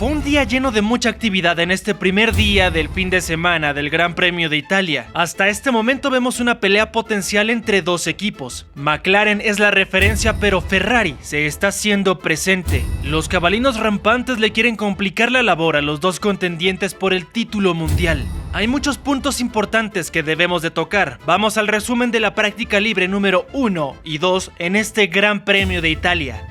Fue un día lleno de mucha actividad en este primer día del fin de semana del Gran Premio de Italia. Hasta este momento vemos una pelea potencial entre dos equipos. McLaren es la referencia, pero Ferrari se está haciendo presente. Los cabalinos rampantes le quieren complicar la labor a los dos contendientes por el título mundial. Hay muchos puntos importantes que debemos de tocar. Vamos al resumen de la práctica libre número 1 y 2 en este Gran Premio de Italia.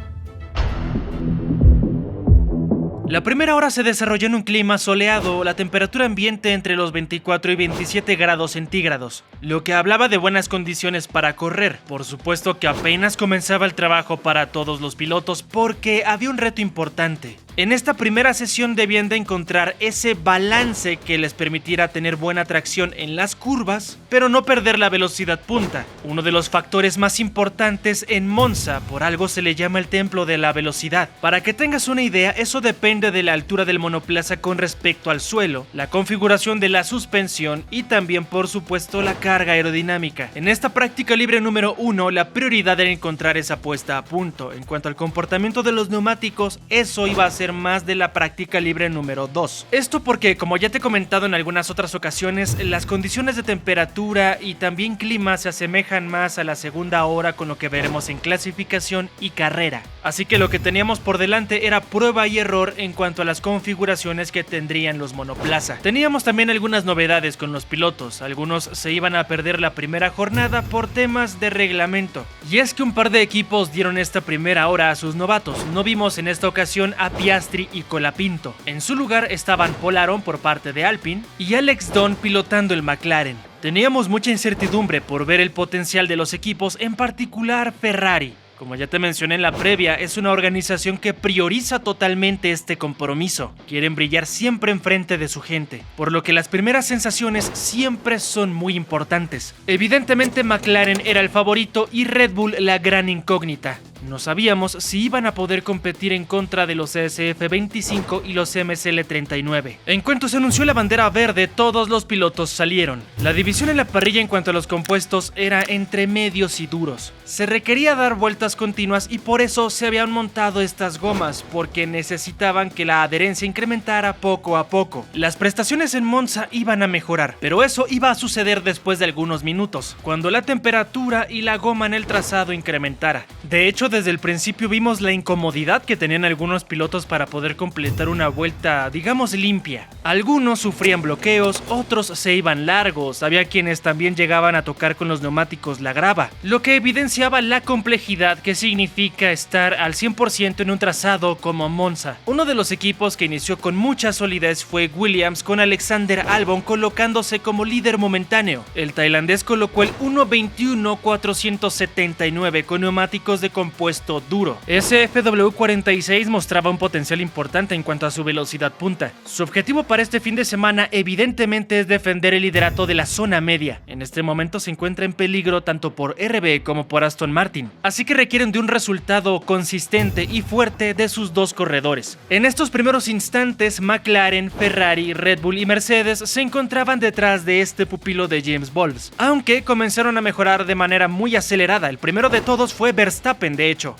La primera hora se desarrolló en un clima soleado, la temperatura ambiente entre los 24 y 27 grados centígrados, lo que hablaba de buenas condiciones para correr. Por supuesto que apenas comenzaba el trabajo para todos los pilotos porque había un reto importante. En esta primera sesión debían de encontrar ese balance que les permitiera tener buena tracción en las curvas, pero no perder la velocidad punta. Uno de los factores más importantes en Monza, por algo se le llama el templo de la velocidad. Para que tengas una idea, eso depende de la altura del monoplaza con respecto al suelo, la configuración de la suspensión y también, por supuesto, la carga aerodinámica. En esta práctica libre número 1, la prioridad era encontrar esa puesta a punto. En cuanto al comportamiento de los neumáticos, eso iba a ser más de la práctica libre número 2. Esto porque, como ya te he comentado en algunas otras ocasiones, las condiciones de temperatura y también clima se asemejan más a la segunda hora con lo que veremos en clasificación y carrera. Así que lo que teníamos por delante era prueba y error en cuanto a las configuraciones que tendrían los monoplaza. Teníamos también algunas novedades con los pilotos. Algunos se iban a perder la primera jornada por temas de reglamento. Y es que un par de equipos dieron esta primera hora a sus novatos. No vimos en esta ocasión a Piastri y Colapinto. En su lugar estaban Paul Aron por parte de Alpine y Alex Downe pilotando el McLaren. Teníamos mucha incertidumbre por ver el potencial de los equipos, en particular Ferrari. Como ya te mencioné en la previa, es una organización que prioriza totalmente este compromiso. Quieren brillar siempre enfrente de su gente, por lo que las primeras sensaciones siempre son muy importantes. Evidentemente McLaren era el favorito y Red Bull la gran incógnita. No sabíamos si iban a poder competir en contra de los SF25 y los MSL39. En cuanto se anunció la bandera verde, todos los pilotos salieron. La división en la parrilla en cuanto a los compuestos era entre medios y duros. Se requería dar vueltas continuas y por eso se habían montado estas gomas, porque necesitaban que la adherencia incrementara poco a poco. Las prestaciones en Monza iban a mejorar, pero eso iba a suceder después de algunos minutos, cuando la temperatura y la goma en el trazado incrementara. De hecho, desde el principio vimos la incomodidad que tenían algunos pilotos para poder completar una vuelta, digamos, limpia. Algunos sufrían bloqueos, otros se iban largos, había quienes también llegaban a tocar con los neumáticos la grava, lo que evidenciaba la complejidad que significa estar al 100% en un trazado como Monza. Uno de los equipos que inició con mucha solidez fue Williams, con Alexander Albon colocándose como líder momentáneo. El tailandés colocó el 1.21.479 con neumáticos de compuesto duro. SFW46 mostraba un potencial importante en cuanto a su velocidad punta. Su objetivo para este fin de semana evidentemente es defender el liderato de la zona media. En este momento se encuentra en peligro tanto por RB como por Aston Martin, así que requieren de un resultado consistente y fuerte de sus dos corredores. En estos primeros instantes, McLaren, Ferrari, Red Bull y Mercedes se encontraban detrás de este pupilo de James Bowles, aunque comenzaron a mejorar de manera muy acelerada. El primero de todos fue Verstappen, de hecho.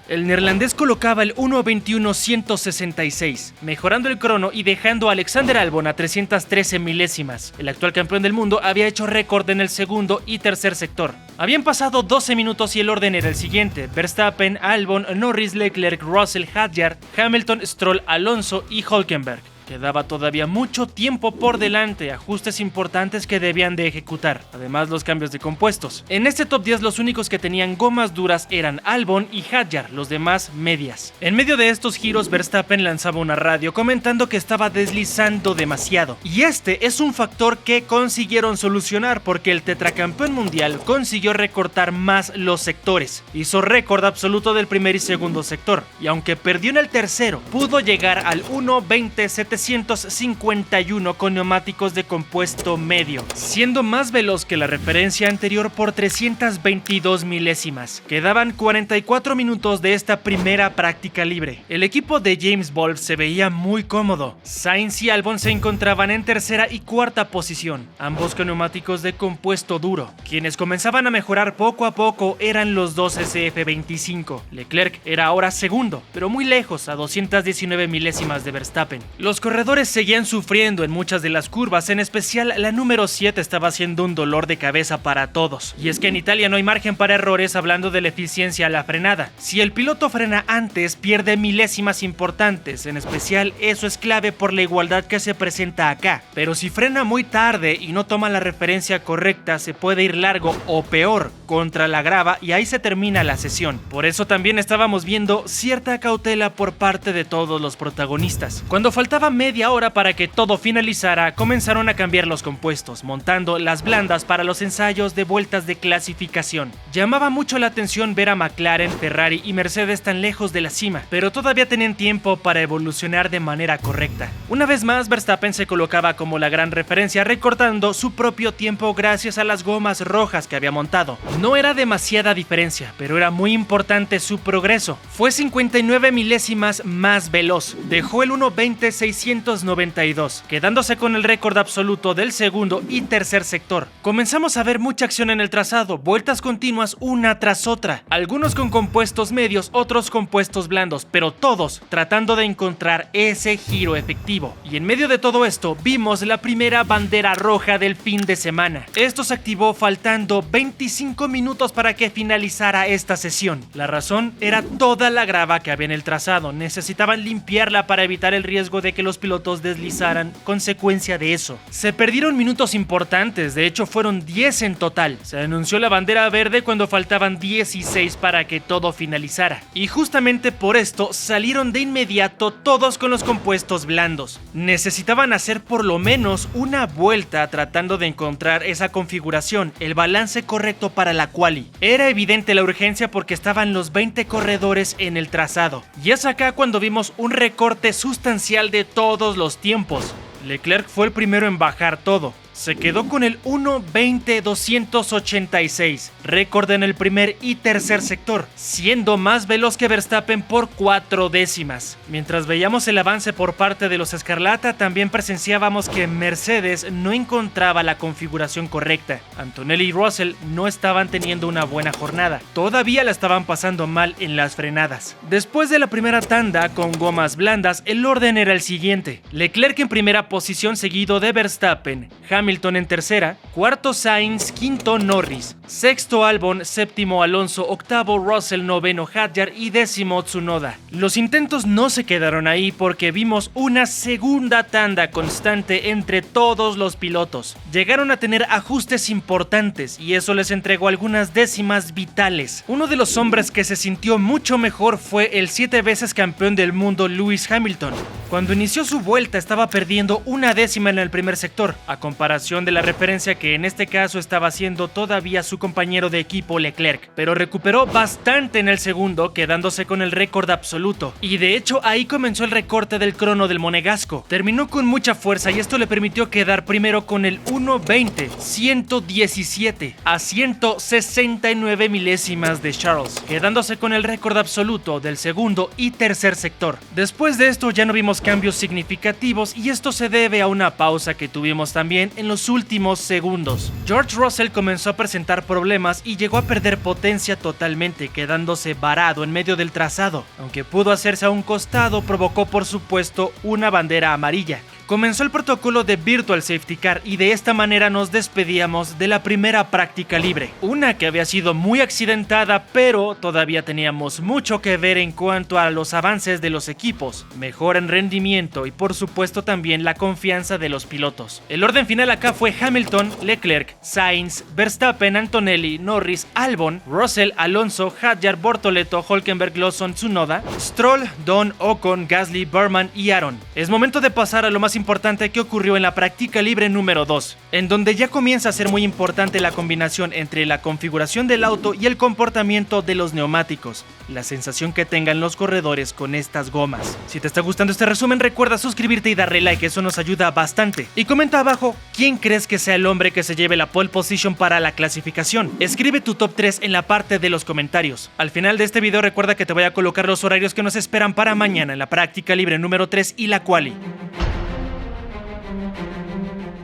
El neerlandés colocaba el 1.21.166, mejorando el crono y dejando a Alexander Albon a 313 milésimas. El actual campeón del mundo había hecho récord en el segundo y tercer sector. Habían pasado 12 minutos y el orden era el siguiente: Verstappen, Albon, Norris, Leclerc, Russell, Hadjar, Hamilton, Stroll, Alonso y Hülkenberg. Quedaba todavía mucho tiempo por delante, ajustes importantes que debían de ejecutar, además los cambios de compuestos. En este top 10 los únicos que tenían gomas duras eran Albon y Hadjar, los demás medias. En medio de estos giros, Verstappen lanzaba una radio comentando que estaba deslizando demasiado. Y este es un factor que consiguieron solucionar porque el tetracampeón mundial consiguió recortar más los sectores. Hizo récord absoluto del primer y segundo sector, y aunque perdió en el tercero, pudo llegar al 1.20.700 1951 con neumáticos de compuesto medio, siendo más veloz que la referencia anterior por 322 milésimas. Quedaban 44 minutos de esta primera práctica libre. El equipo de James Wolfe se veía muy cómodo. Sainz y Albon se encontraban en tercera y cuarta posición, ambos con neumáticos de compuesto duro. Quienes comenzaban a mejorar poco a poco eran los dos SF25. Leclerc era ahora segundo, pero muy lejos, a 219 milésimas de Verstappen. Los corredores seguían sufriendo en muchas de las curvas, en especial la número 7 estaba siendo un dolor de cabeza para todos. Y es que en Italia no hay margen para errores hablando de la eficiencia a la frenada. Si el piloto frena antes, pierde milésimas importantes, en especial eso es clave por la igualdad que se presenta acá. Pero si frena muy tarde y no toma la referencia correcta, se puede ir largo o peor, contra la grava, y ahí se termina la sesión. Por eso también estábamos viendo cierta cautela por parte de todos los protagonistas. Cuando faltaba media hora para que todo finalizara, comenzaron a cambiar los compuestos, montando las blandas para los ensayos de vueltas de clasificación. Llamaba mucho la atención ver a McLaren, Ferrari y Mercedes tan lejos de la cima, pero todavía tenían tiempo para evolucionar de manera correcta. Una vez más, Verstappen se colocaba como la gran referencia, recortando su propio tiempo gracias a las gomas rojas que había montado. No era demasiada diferencia, pero era muy importante su progreso. Fue 59 milésimas más veloz, dejó el 1:20.692, quedándose con el récord absoluto del segundo y tercer sector. Comenzamos a ver mucha acción en el trazado, vueltas continuas una tras otra, algunos con compuestos medios, otros compuestos blandos, pero todos tratando de encontrar ese giro efectivo. Y en medio de todo esto, vimos la primera bandera roja del fin de semana. Esto se activó faltando 25 minutos para que finalizara esta sesión. La razón era toda la grava que había en el trazado, necesitaban limpiarla para evitar el riesgo de que los pilotos deslizaran. Consecuencia de eso, se perdieron minutos importantes, de hecho fueron 10 en total. Se anunció la bandera verde cuando faltaban 16 para que todo finalizara, y justamente por esto salieron de inmediato todos con los compuestos blandos. Necesitaban hacer por lo menos una vuelta tratando de encontrar esa configuración, el balance correcto para la quali. Era evidente la urgencia porque estaban los 20 corredores en el trazado, y es acá cuando vimos un recorte sustancial de todos los tiempos. Leclerc fue el primero en bajar todo. Se quedó con el 1:20.286, récord en el primer y tercer sector, siendo más veloz que Verstappen por 4 décimas. Mientras veíamos el avance por parte de los Escarlata, también presenciábamos que Mercedes no encontraba la configuración correcta. Antonelli y Russell no estaban teniendo una buena jornada, todavía la estaban pasando mal en las frenadas. Después de la primera tanda con gomas blandas, el orden era el siguiente: Leclerc en primera posición, seguido de Verstappen, Hamilton en tercera, cuarto Sainz, quinto Norris, sexto Albon, séptimo Alonso, octavo Russell, noveno Hadjar y décimo Tsunoda. Los intentos no se quedaron ahí porque vimos una segunda tanda constante entre todos los pilotos. Llegaron a tener ajustes importantes y eso les entregó algunas décimas vitales. Uno de los hombres que se sintió mucho mejor fue el 7 veces campeón del mundo Lewis Hamilton. Cuando inició su vuelta estaba perdiendo una décima en el primer sector, a comparación de la referencia que en este caso estaba haciendo todavía su compañero de equipo Leclerc, pero recuperó bastante en el segundo, quedándose con el récord absoluto, y de hecho ahí comenzó el recorte del crono del monegasco. Terminó con mucha fuerza y esto le permitió quedar primero con el 1:20.117 a 169 milésimas de Charles, quedándose con el récord absoluto del segundo y tercer sector. Después de esto ya no vimos cambios significativos y esto se debe a una pausa que tuvimos también en los últimos segundos. George Russell comenzó a presentar problemas y llegó a perder potencia totalmente, quedándose varado en medio del trazado. Aunque pudo hacerse a un costado, provocó por supuesto una bandera amarilla. Comenzó el protocolo de Virtual Safety Car y de esta manera nos despedíamos de la primera práctica libre. Una que había sido muy accidentada, pero todavía teníamos mucho que ver en cuanto a los avances de los equipos, mejora en rendimiento y por supuesto también la confianza de los pilotos. El orden final acá fue Hamilton, Leclerc, Sainz, Verstappen, Antonelli, Norris, Albon, Russell, Alonso, Hadjar, Bortoleto, Hülkenberg, Lawson, Tsunoda, Stroll, Don, Ocon, Gasly, Burman y Aaron. Es momento de pasar a lo más importante que ocurrió en la práctica libre número 2, en donde ya comienza a ser muy importante la combinación entre la configuración del auto y el comportamiento de los neumáticos, la sensación que tengan los corredores con estas gomas. Si te está gustando este resumen, recuerda suscribirte y darle like, eso nos ayuda bastante. Y comenta abajo quién crees que sea el hombre que se lleve la pole position para la clasificación. Escribe tu top 3 en la parte de los comentarios. Al final de este video recuerda que te voy a colocar los horarios que nos esperan para mañana en la práctica libre número 3 y la quali.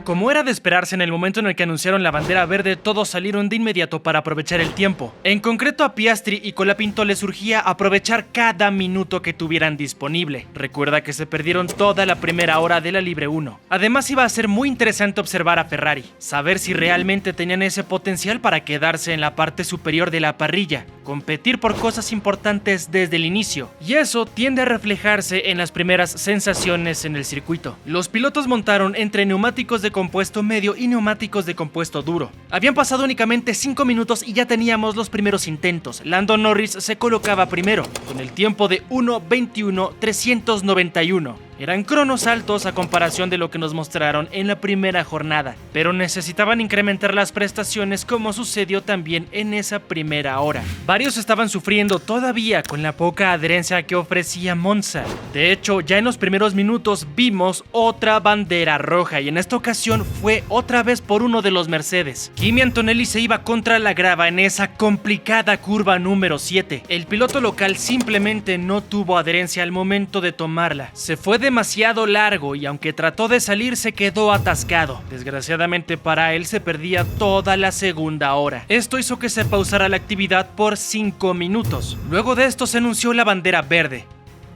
Como era de esperarse, en el momento en el que anunciaron la bandera verde, todos salieron de inmediato para aprovechar el tiempo. En concreto a Piastri y Colapinto les surgía aprovechar cada minuto que tuvieran disponible. Recuerda que se perdieron toda la primera hora de la Libre 1. Además iba a ser muy interesante observar a Ferrari, saber si realmente tenían ese potencial para quedarse en la parte superior de la parrilla, competir por cosas importantes desde el inicio. Y eso tiende a reflejarse en las primeras sensaciones en el circuito. Los pilotos montaron entre neumáticos de compuesto medio y neumáticos de compuesto duro. Habían pasado únicamente 5 minutos y ya teníamos los primeros intentos. Lando Norris se colocaba primero, con el tiempo de 1:21.391. Eran cronos altos a comparación de lo que nos mostraron en la primera jornada, pero necesitaban incrementar las prestaciones como sucedió también en esa primera hora. Varios estaban sufriendo todavía con la poca adherencia que ofrecía Monza. De hecho, ya en los primeros minutos vimos otra bandera roja y en esta ocasión fue otra vez por uno de los Mercedes. Kimi Antonelli se iba contra la grava en esa complicada curva número 7. El piloto local simplemente no tuvo adherencia al momento de tomarla. Se fue demasiado largo y aunque trató de salir se quedó atascado. Desgraciadamente para él se perdía toda la segunda hora. Esto hizo que se pausara la actividad por 5 minutos. Luego de esto se anunció la bandera verde.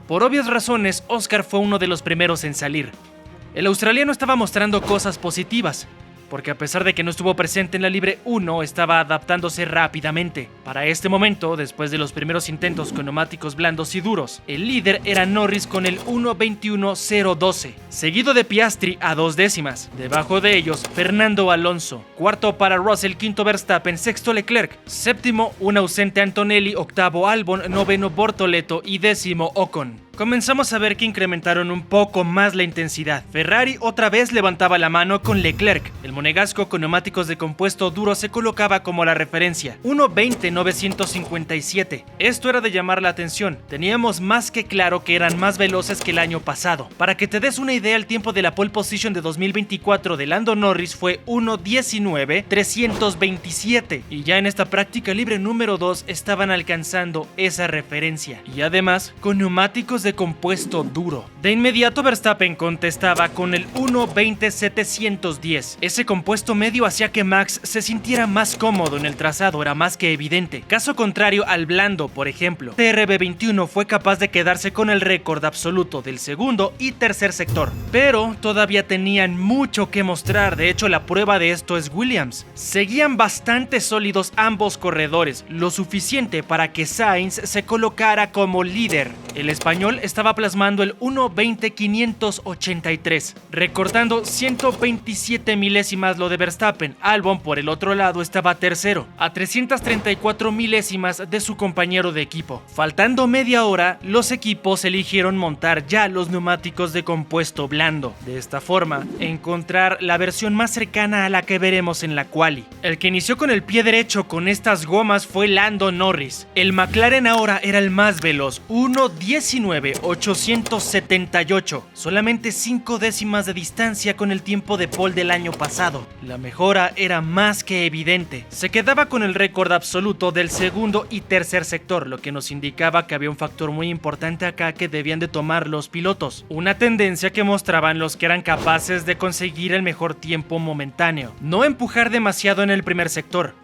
Por obvias razones, Oscar fue uno de los primeros en salir. El australiano estaba mostrando cosas positivas, porque a pesar de que no estuvo presente en la Libre 1, estaba adaptándose rápidamente. Para este momento, después de los primeros intentos con neumáticos blandos y duros, el líder era Norris con el 1:21.012, seguido de Piastri a 2 décimas. Debajo de ellos, Fernando Alonso. Cuarto para Russell, quinto Verstappen, sexto Leclerc. Séptimo, un ausente Antonelli, octavo Albon, noveno Bortoleto y décimo Ocon. Comenzamos a ver que incrementaron un poco más la intensidad. Ferrari otra vez levantaba la mano con Leclerc. El monegasco con neumáticos de compuesto duro se colocaba como la referencia, 1:20.957. Esto era de llamar la atención. Teníamos más que claro que eran más veloces que el año pasado. Para que te des una idea, el tiempo de la pole position de 2024 de Lando Norris fue 1:19.327. Y ya en esta práctica libre número 2 estaban alcanzando esa referencia. Y además, con neumáticos de compuesto duro. De inmediato Verstappen contestaba con el 1:20.710. Ese compuesto medio hacía que Max se sintiera más cómodo en el trazado, era más que evidente. Caso contrario al blando, por ejemplo. TRB21 fue capaz de quedarse con el récord absoluto del segundo y tercer sector. Pero todavía tenían mucho que mostrar, de hecho la prueba de esto es Williams. Seguían bastante sólidos ambos corredores, lo suficiente para que Sainz se colocara como líder. El español estaba plasmando el 1:20.583, recortando 127 milésimas lo de Verstappen. Albon por el otro lado estaba tercero, a 334 milésimas de su compañero de equipo. Faltando media hora, los equipos eligieron montar ya los neumáticos de compuesto blando. De esta forma, encontrar la versión más cercana a la que veremos en la quali. El que inició con el pie derecho con estas gomas fue Lando Norris. El McLaren ahora era el más veloz, 1:19.878, solamente 5 décimas de distancia con el tiempo de pole del año pasado. La mejora era más que evidente. Se quedaba con el récord absoluto del segundo y tercer sector, lo que nos indicaba que había un factor muy importante acá que debían de tomar los pilotos, una tendencia que mostraban los que eran capaces de conseguir el mejor tiempo momentáneo. No empujar demasiado en el primer sector,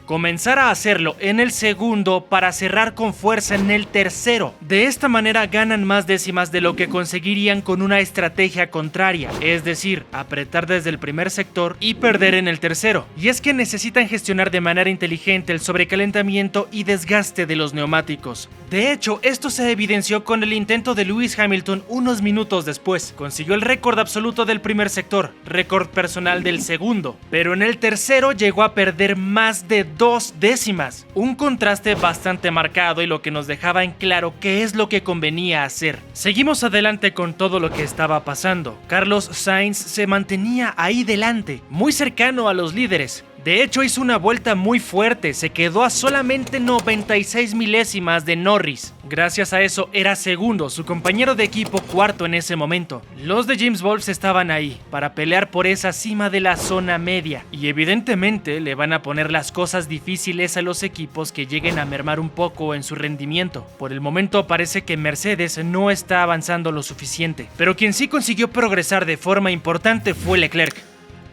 comenzar a hacerlo en el segundo para cerrar con fuerza en el tercero. De esta manera ganan más décimas de lo que conseguirían con una estrategia contraria, es decir, apretar desde el primer sector y perder en el tercero. Y es que necesitan gestionar de manera inteligente el sobrecalentamiento y desgaste de los neumáticos. De hecho, esto se evidenció con el intento de Lewis Hamilton unos minutos después. Consiguió el récord absoluto del primer sector, récord personal del segundo, pero en el tercero llegó a perder más de 2 décimas. Un contraste bastante marcado y lo que nos dejaba en claro qué es lo que convenía hacer. Seguimos adelante con todo lo que estaba pasando. Carlos Sainz se mantenía ahí delante, muy cercano a los líderes. De hecho, hizo una vuelta muy fuerte, se quedó a solamente 96 milésimas de Norris. Gracias a eso era segundo, su compañero de equipo cuarto en ese momento. Los de James Wolfe estaban ahí, para pelear por esa cima de la zona media. Y evidentemente le van a poner las cosas difíciles a los equipos que lleguen a mermar un poco en su rendimiento. Por el momento parece que Mercedes no está avanzando lo suficiente, pero quien sí consiguió progresar de forma importante fue Leclerc.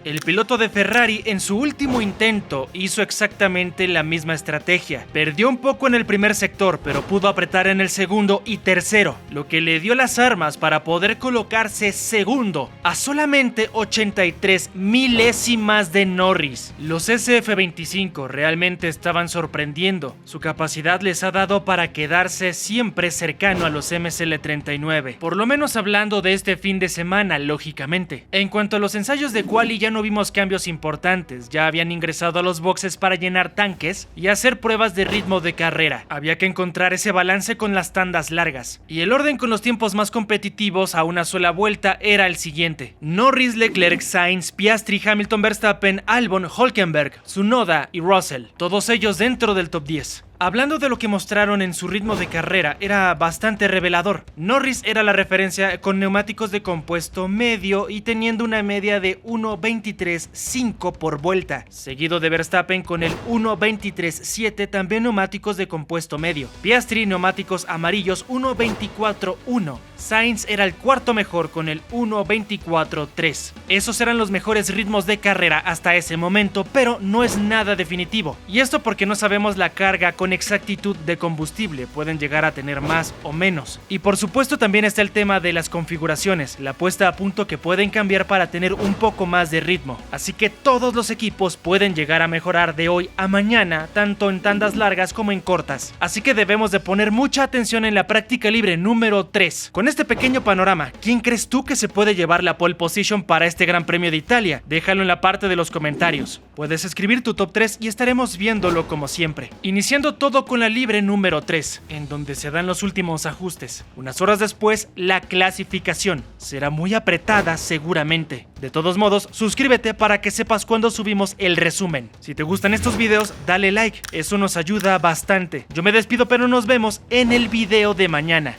El piloto de Ferrari en su último intento hizo exactamente la misma estrategia. Perdió un poco en el primer sector, pero pudo apretar en el segundo y tercero, lo que le dio las armas para poder colocarse segundo, a solamente 83 milésimas de Norris. Los SF25 realmente estaban sorprendiendo. Su capacidad les ha dado para quedarse siempre cercano a los MSL39, por lo menos hablando de este fin de semana, lógicamente. En cuanto a los ensayos de quali, ya no vimos cambios importantes, ya habían ingresado a los boxes para llenar tanques y hacer pruebas de ritmo de carrera. Había que encontrar ese balance con las tandas largas, y el orden con los tiempos más competitivos a una sola vuelta era el siguiente: Norris, Leclerc, Sainz, Piastri, Hamilton, Verstappen, Albon, Hülkenberg, Tsunoda y Russell, todos ellos dentro del top 10. Hablando de lo que mostraron en su ritmo de carrera, era bastante revelador. Norris era la referencia con neumáticos de compuesto medio y teniendo una media de 1.23.5 por vuelta, seguido de Verstappen con el 1.23.7, también neumáticos de compuesto medio. Piastri, neumáticos amarillos, 1.24.1. Sainz era el cuarto mejor con el 1.24.3. Esos eran los mejores ritmos de carrera hasta ese momento, pero no es nada definitivo. Y esto porque no sabemos la carga con exactitud de combustible, pueden llegar a tener más o menos. Y por supuesto también está el tema de las configuraciones, la puesta a punto que pueden cambiar para tener un poco más de ritmo. Así que todos los equipos pueden llegar a mejorar de hoy a mañana, tanto en tandas largas como en cortas. Así que debemos de poner mucha atención en la práctica libre número 3. Con este pequeño panorama, ¿quién crees tú que se puede llevar la pole position para este Gran Premio de Italia? Déjalo en la parte de los comentarios. Puedes escribir tu top 3 y estaremos viéndolo como siempre. Iniciando todo con la libre número 3, en donde se dan los últimos ajustes. Unas horas después, la clasificación. Será muy apretada seguramente. De todos modos, suscríbete para que sepas cuando subimos el resumen. Si te gustan estos videos, dale like, eso nos ayuda bastante. Yo me despido, pero nos vemos en el video de mañana.